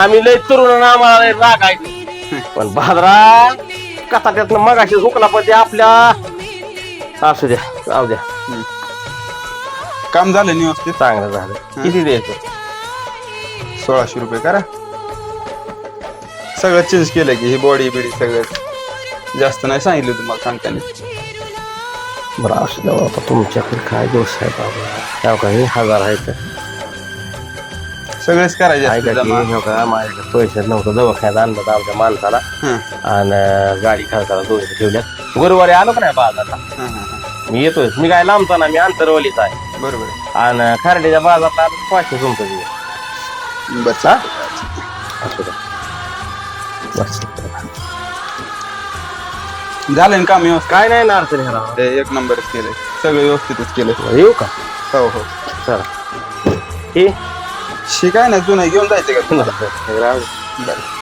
आम्ही लय तरुण आम्हाला लय राग आहे पण भादरा कसा त्यातनं मगाशी हुकला पण ते आपल्या असू द्या जाऊ द्या काम झालं व्यवस्थित. चांगलं झालं. किती द्यायचं? 1600 रुपये करा. सगळं चेंज केलं की ही बॉडी बिडी सगळं जास्त नाही सांगितलं तुम्हाला सांगताना. बरं असू द्या बाबा तुमच्याकडे काय दोष आहे बाबा काही 1000 आहे तर सगळेच करायचे का माझ्याकडे पैसे नव्हतं दवाखान्यात आणलं होतं आमच्या माणसाला आणि गाडी खर्चाला 200 ठेवल्यात. गुरुवारी आलो का नाही बाजारला मी येतोय. मी काय लांबचा ना मी आंतरवलीच आहे. बरोबर. आणि खर्डीच्या बाजारला 500 तुमचं दिवस बस असू द्या बस झालं ना काम व्यवस्थित. काय नाही ना अडचण ह्याला. ते एक नंबरच केलंय सगळं व्यवस्थितच केलंय. येऊ का? हो हो चला हे शिकाय ना जुनं घेऊन जायचं का तुम्हाला? राहू दे. बरं